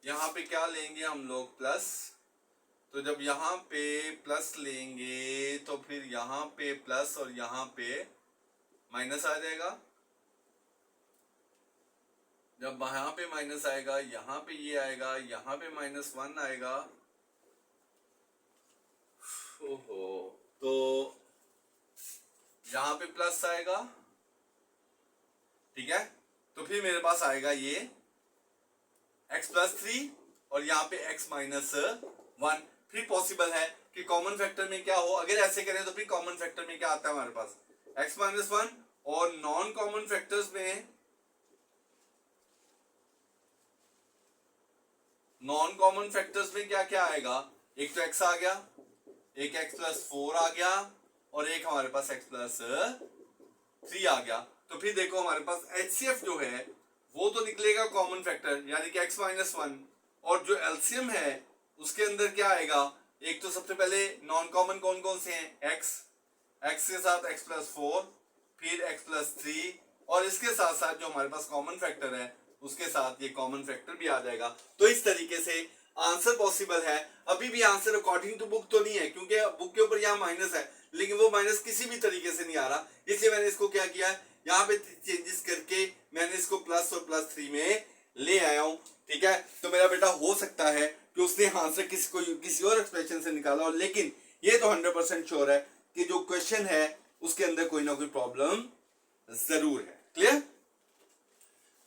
यहाँ पे क्या लेंगे हम लोग, प्लस। तो जब यहाँ पे प्लस लेंगे तो फिर यहाँ पे प्लस और यहाँ पे माइनस आ जाएगा। जब यहाँ पे माइनस आएगा, यहाँ पे ये आएगा, यहाँ पे -1 आएगा। ओहो, तो यहाँ पे प्लस आएगा। ठीक है, तो फिर मेरे पास आएगा ये x प्लस 3 और यहाँ पे x माइनस 1। फिर पॉसिबल है कि कॉमन फैक्टर में क्या हो, अगर ऐसे करें तो फिर कॉमन फैक्टर में क्या आता है हमारे पास, x माइनस 1, और नॉन कॉमन फैक्टर्स में क्या क्या आएगा, एक तो x आ गया, एक x प्लस 4 आ गया, और एक हमारे पास x प्लस 3 आ गया। तो फिर देखो हमारे पास HCF जो है वो तो निकलेगा कॉमन फैक्टर, यानी कि x माइनस 1, और जो एलसीएम है उसके अंदर क्या आएगा, एक तो सबसे पहले नॉन कॉमन कौन कौन से हैं, एक्स के साथ x प्लस 4, फिर x प्लस 3, और इसके साथ साथ जो हमारे पास कॉमन फैक्टर है उसके साथ ये कॉमन फैक्टर भी आ जाएगा। तो इस तरीके से आंसर पॉसिबल है। अभी भी आंसर अकॉर्डिंग टू बुक तो नहीं है, क्योंकि बुक के ऊपर यहाँ माइनस है, लेकिन वो माइनस किसी भी तरीके से नहीं आ रहा, इसलिए मैंने इसको क्या किया, यहाँ पे चेंजेस करके मैंने इसको प्लस और प्लस 3 में ले आया हूं। ठीक है, तो मेरा बेटा हो सकता है कि उसने आंसर किसी और एक्सप्रेशन से निकाला हो, लेकिन ये तो 100% श्योर है कि जो क्वेश्चन है उसके अंदर कोई ना कोई प्रॉब्लम जरूर है। क्लियर?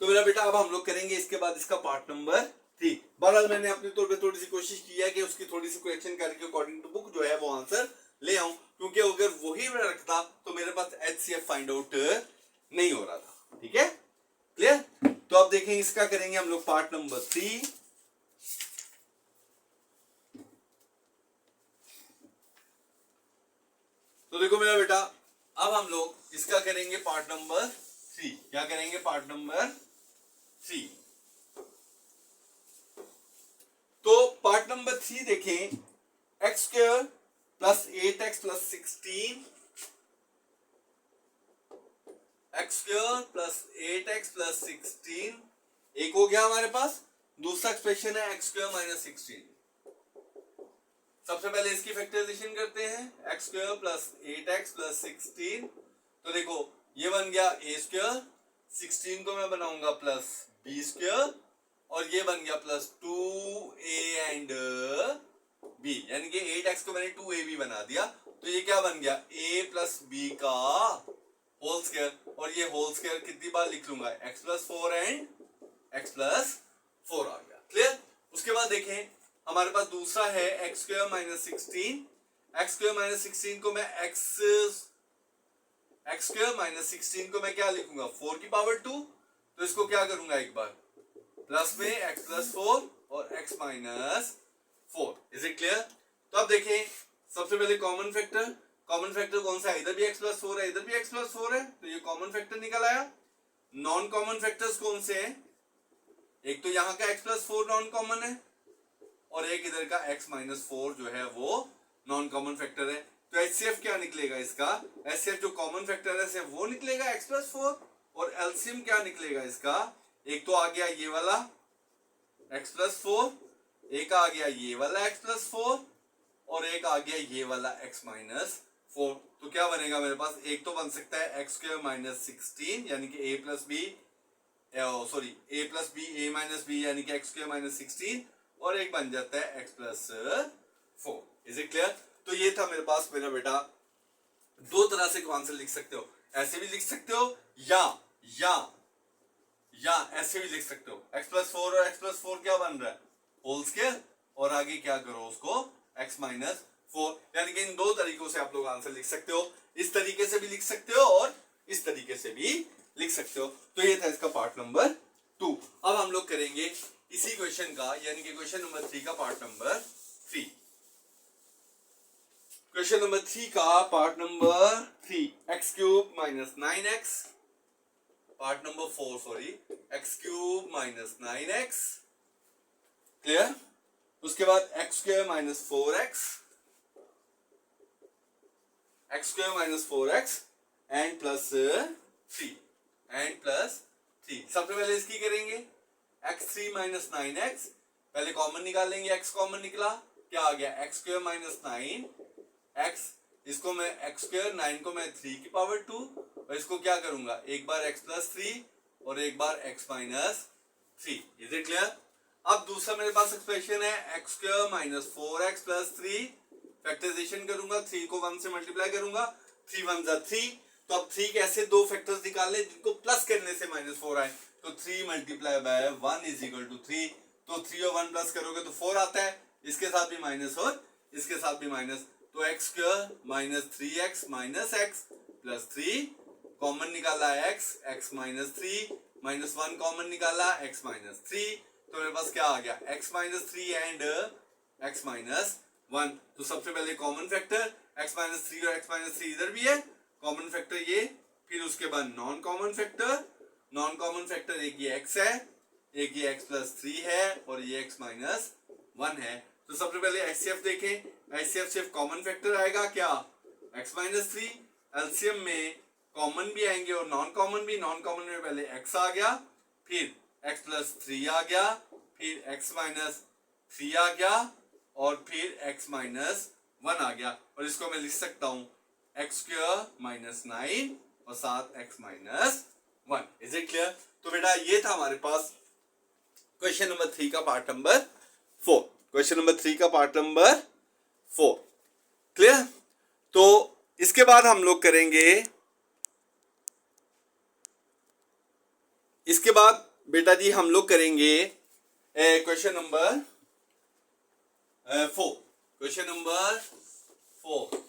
तो मेरा बेटा अब हम लोग करेंगे इसके बाद इसका पार्ट नंबर 3। बहरहाल मैंने अपने तौर पे थोड़ी सी कोशिश की है कि उसकी थोड़ी सी करेक्शन करके अकॉर्डिंग टू बुक जो है वो आंसर ले आऊं, क्योंकि अगर वही मैं रखता तो मेरे पास HCF फाइंड आउट नहीं हो रहा था। ठीक है, क्लियर? तो अब देखें इसका करेंगे हम लोग पार्ट नंबर 3। तो देखो मेरा बेटा, अब हम लोग इसका करेंगे पार्ट नंबर 3। क्या करेंगे? Part number 3। तो पार्ट नंबर 3 देखें, x square plus 8x plus 16, x square plus 8x plus 16 एक हो गया हमारे पास। दूसरा एक्सप्रेशन है एक्स स्क्वायर माइनस 16। सबसे पहले इसकी फैक्टराइजेशन करते हैं, x square plus 8x plus 16। तो देखो ये बन गया ए स्क्वायर, 16 को मैं बनाऊंगा प्लस बी स्क्वायर, और ये बन गया प्लस 2a एंड b, यानी कि 8x को मैंने 2ab बना दिया। तो ये क्या बन गया, a प्लस b का होल स्क्वायर, और ये होल स्क्वायर कितनी बार लिख लूंगा, x plus 4 and x plus 4 आ गया। क्लियर? उसके बाद देखें हमारे पास दूसरा है x square minus 16। X square minus 16 को मैं एक्स स्क्वायर माइनस 16 को मैं क्या लिखूंगा, 4 की पावर 2। तो इसको क्या करूंगा, एक बार प्लस में x प्लस 4 और x minus 4। Is it clear? तो अब देखें सबसे पहले कॉमन फैक्टर कौन सा है, इधर भी x प्लस 4 है, इधर भी x प्लस 4 है, तो ये कॉमन फैक्टर निकल आया। नॉन कॉमन फैक्टर्स कौन से हैं, एक तो यहाँ का x प्लस 4 नॉन कॉमन है, और एक इधर का x माइनस 4 जो है वो नॉन कॉमन फैक्टर है। तो HCF क्या निकलेगा इसका, HCF जो कॉमन फैक्टर है सिर्फ वो निकलेगा x प्लस 4, और LCM क्या निकलेगा इसका, एक तो आ गया ये वाला x प्लस 4, एक आ गया ये वाला x प्लस 4, और एक आ गया ये वाला x माइनस 4। तो क्या बनेगा मेरे पास, एक तो बन सकता है एक्स स्क्वायर माइनस 16 यानी कि a plus b, sorry a plus b a minus b यानी कि एक्स स्क्वायर माइनस 16, और एक बन जाता है x plus 4। Is it clear? तो ये था मेरे पास मेरा बेटा। दो तरह से आंसर लिख सकते हो, ऐसे भी लिख सकते हो या ऐसे भी लिख सकते हो। x प्लस 4 और x प्लस 4 क्या बन रहा है, होल स्क्वायर, और आगे क्या करो उसको x माइनस 4, यानी कि इन दो तरीकों से आप लोग आंसर लिख सकते हो। इस तरीके से भी लिख सकते हो और इस तरीके से भी लिख सकते हो। तो ये था इसका पार्ट नंबर 2। अब हम लोग करेंगे इसी क्वेश्चन का, यानी कि क्वेश्चन नंबर 3 का पार्ट नंबर 3। क्वेश्चन नंबर 3 का part number 3, x cube minus 9x, part number 4 sorry, x cube minus 9x। Clear? उसके बाद x square minus 4x, x square minus 4x and plus 3। सबसे पहले इसकी करेंगे x3 माइनस 9x, पहले common निकालेंगे, x common निकला, क्या आ गया, एक्स स्क्वायर माइनस 9x, इसको मैं एक्स स्क्वायर 9 को मैं 3 की पावर 2, और इसको क्या करूंगा, एक बार x प्लस 3 और एक बार x minus 3। Is it clear? अब दूसरा मेरे पास एक्सप्रेशन है x square minus 4x plus 3, factorisation करूंगा, 3 को 1 से मल्टीप्लाई करूंगा, 3 1 जा 3। तो अब 3 के ऐसे दो फैक्टर्स निकालने जिनको प्लस करने से माइनस 4 आए, तो 3 multiply by 1 is equal to 3। तो 3 और 1 प्लस करोगे तो 4 आता है, इसके साथ भी माइनस और इसके साथ भी माइनस, तो x square minus 3x minus x plus 3, common निकाला x माइनस 3 माइनस 1 कॉमन निकाला x माइनस 3। तो मेरे पास क्या आ गया, x minus 3 and x minus 1। तो सबसे पहले कॉमन फैक्टर x माइनस 3 और x माइनस 3 इधर भी है, कॉमन फैक्टर ये, फिर उसके बाद नॉन कॉमन फैक्टर एक ये x है, एक ये x प्लस 3 है, और ये x माइनस 1 है। तो सबसे पहले एचसीएफ देखें, एचसीएफ सिर्फ कॉमन फैक्टर आएगा क्या, x माइनस 3, एलसीएम में कॉमन भी आएंगे और नॉन कॉमन भी, नॉन कॉमन में पहले x आ गया, फिर x प्लस 3 आ गया, फिर x माइनस 3 आ गया और फिर x माइनस 1 आ गया, और इसको मैं लिख सकता हूं एक्स स्क्वायर माइनस 9 और साथ x minus 1। Is it clear? तो बेटा ये था हमारे पास क्वेश्चन नंबर 3 का पार्ट नंबर 4, क्वेश्चन नंबर 3 का पार्ट नंबर 4। क्लियर? तो इसके बाद हम लोग करेंगे, इसके बाद बेटा जी हम लोग करेंगे question number 4, question number 4।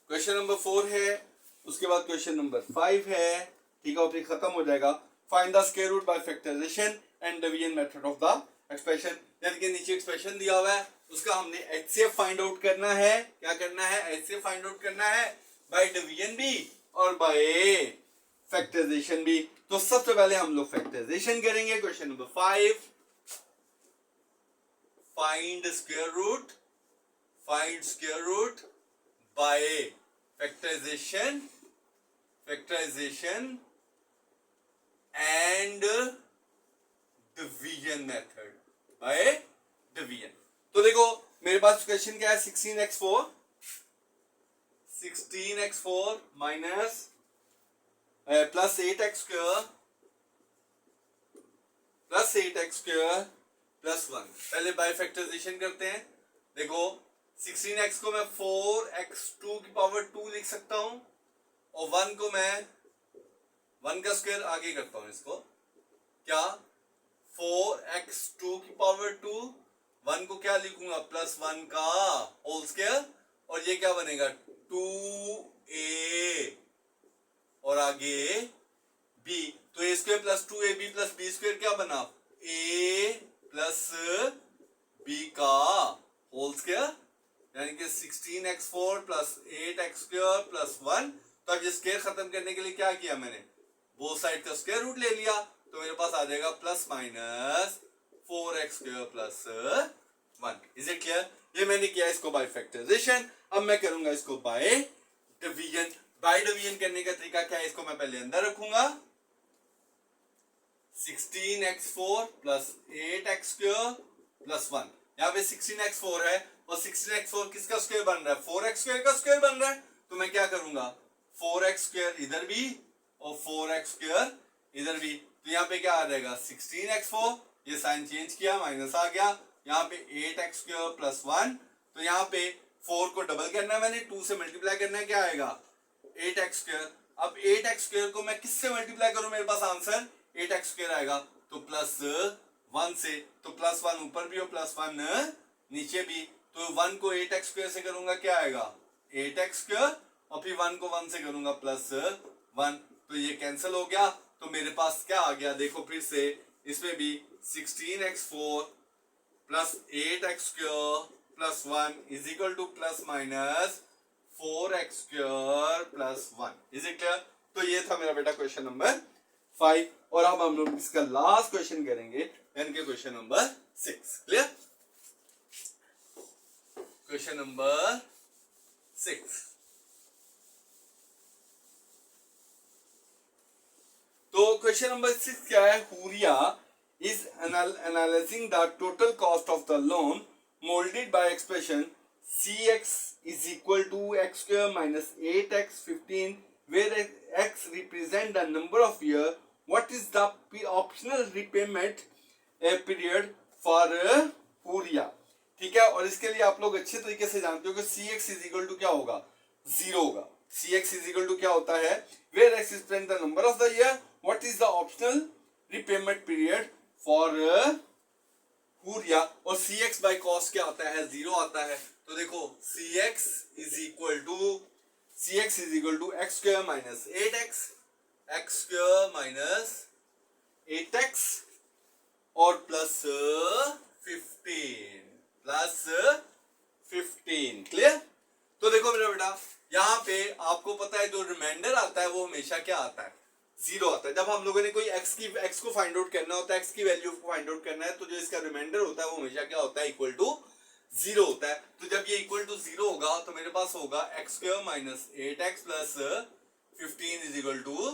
Question number 4 है, उसके बाद क्वेश्चन नंबर 5 है, ठीक है, फिर खत्म हो जाएगा। Find the square root by factorisation and division method of the expression, यानी कि नीचे एक्सप्रेशन दिया हुआ है उसका हमने एचसीएफ फाइंड आउट करना है। क्या करना है? एचसीएफ फाइंड आउट करना है बाय डिवीजन भी और बाय फैक्टराइजेशन भी। तो सबसे पहले हम लोग फैक्टराइजेशन करेंगे। Question number 5, find square root, find square root by factorisation, factorisation and division method, by division. तो देखो मेरे पास क्वेश्चन क्या है, 16x4, 16x4 minus plus 8x square plus 8x square plus 1। पहले बाय फैक्टराइजेशन करते हैं। देखो 16x को मैं 4x2 की पावर 2 लिख सकता हूं और 1 को मैं 1 का स्क्वायर आगे करता हूं, इसको क्या 4x2 की पावर 2, 1 को क्या लिखूंगा प्लस 1 का होल स्क्वायर, और ये क्या बनेगा 2a और आगे b, तो a square plus 2ab plus b square क्या बना a प्लस b का होल स्क्वायर, यानी कि 16x4 plus 8x square plus 1। तो अब ये स्क्वायर खत्म करने के लिए क्या किया मैंने, वो साइड का स्क्वायर रूट ले लिया, तो मेरे पास आ जाएगा plus minus 4x square plus 1। Is it clear? ये मैंने किया इसको बाय फैक्टराइजेशन। अब मैं करूंगा इसको बाय डिवीजन। बाय डिवीजन करने का तरीका क्या है, इसको मैं पहले अंदर रखूंगा, 16x4 plus 8x square plus 1। यहाँ पे 16x4 है और 16x4 किसका स्क्वायर बन रहा है, 4x स्क्वायर का स्क्वायर बन रहा है, तो मैं क्या करूंगा 4x स्क्वायर इधर भी और 4x स्क्वायर इधर भी, तो यहाँ पे क्या आ जाएगा 16x4, ये साइन चेंज किया माइनस आ गया, यहाँ पे 8x स्क्वायर प्लस 1, तो यहाँ पे 4 को डबल करना है मैंने, 2 से मल्टीप्लाई करना है, क्या आएगा 8x स्क्वायर। अब 8x स्क्वायर को मैं किससे मल्टीप्लाई करूं, मेरे पास आंसर 8x स्क्वायर आएगा, तो प्लस 1 से, तो प्लस 1 ऊपर भी और प्लस 1 नीचे भी, तो 1 को 8x स्क्वायर से करूंगा क्या आएगा 8x स्क्वायर, और फिर 1 को 1 से करूंगा प्लस 1, तो ये कैंसिल हो गया। तो मेरे पास क्या आ गया, देखो फिर से इसमें भी 16x4 plus 8x square plus 1 is equal two plus minus 4x square plus 1। Is it clear? तो ये था मेरा बेटा क्वेश्चन नंबर 5, और अब हम लोग इसका लास्ट क्वेश्चन करेंगे, यानी कि question number 6। Clear? Question number 6। तो क्वेश्चन नंबर 6 क्या है, Huriya is analyzing the total cost of the loan molded by expression cx is equal to x square minus 8x 15, where x represent the number of year. What is the optional repayment period for Huriya? ठीक है, और इसके लिए आप लोग अच्छे तरीके से जानते हो कि cx is equal to क्या होगा, 0 होगा। cx is equal to क्या होता है, where x represent the number of the year. What is the optional repayment period for Huriya, और cx by cos क्या आता है, 0 आता है। तो देखो cx is equal to x square minus 8x, x square minus 8x और प्लस 15। क्लियर? तो देखो मेरा बेटा यहाँ पे आपको पता है जो रिमाइंडर आता है वो हमेशा क्या आता है, जीरो आता है। जब हम लोगों ने कोई x को फाइंड आउट करना होता है, x की वैल्यू को फाइंड आउट करना है, तो जो इसका रिमाइंडर होता है वो हमेशा क्या होता है, इक्वल टू जीरो होता है। तो जब ये इक्वल टू जीरो होगा तो मेरे पास होगा x square minus 8x plus 15 is equal to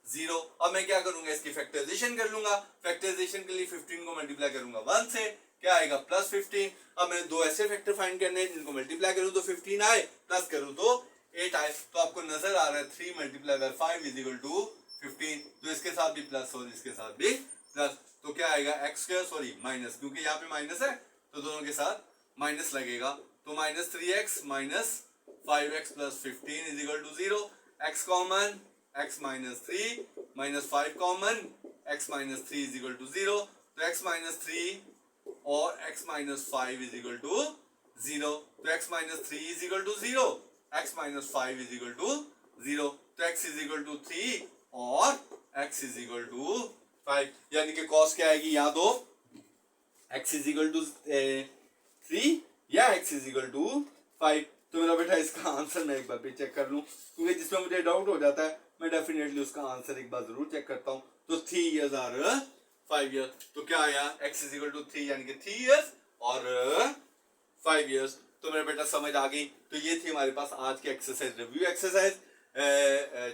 zero. अब मैं क्या करूंगा, इसकी फैक्टराइजेशन कर लूंगा। फैक्टराइजेशन के लिए 15 को मल्टीप्लाई करूंगा 1 से, क्या आएगा प्लस 15। अब मैंने दो ऐसे फैक्टर फाइंड करने हैं जिनको मल्टीप्लाई करूं तो 15 आए, प्लस करूं तो 8 आए। तो आपको नजर आ रहा है 3 multiply by 5 is equal to 15। तो इसके साथ भी प्लस और इसके साथ भी प्लस, तो क्या आएगा एक्स स्क्वायर सॉरी माइनस, क्योंकि यहाँ पे माइनस है तो दोनों के साथ माइनस लगेगा। तो minus 3x minus 5x plus 15 is equal to zero. X common, x minus 3 minus 5 common, x minus 3 is equal to zero. तो x माइनस 3 और x minus 5 is equal to zero. तो x minus 3 is equal to zero, x minus 5 is equal to zero. तो x is equal to 3 और x is equal to 5, यानी कि cos क्या आएगी, याद हो x इज इक्वल टू 3 या x इज इक्वल टू 5। तो मेरा बेटा इसका आंसर मैं एक बार भी चेक कर लूं, क्योंकि जिसमें मुझे डाउट हो जाता है मैं डेफिनेटली उसका आंसर एक बार जरूर चेक करता हूं। तो 3 years और 5 years, तो क्या आया x इज इक्वल टू 3 यानी कि 3 years और 5 years। तो मेरा बेटा समझ आ गई। तो ये थी हमारे पास आज की exercise, review exercise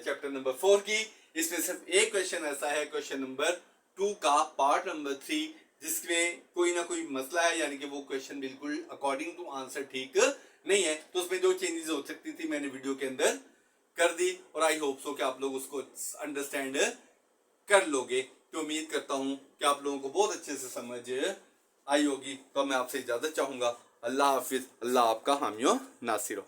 chapter number 4 की। इसमें सिर्फ एक क्वेश्चन ऐसा है, क्वेश्चन नंबर 2 का पार्ट नंबर 3, जिसमें कोई ना कोई मसला है, यानी कि वो क्वेश्चन बिल्कुल अकॉर्डिंग टू आंसर ठीक नहीं है। तो उसमें जो चेंजेस हो सकती थी मैंने वीडियो के अंदर कर दी, और आई होप सो कि आप लोग उसको अंडरस्टैंड कर लोगे। तो उम्मीद करता हूं कि आप लोगों को बहुत अच्छे से समझ आई होगी। तो मैं आपसे इजाजत चाहूंगा। अल्लाह हाफिज, अल्लाह आपका हामियो नासिर हो।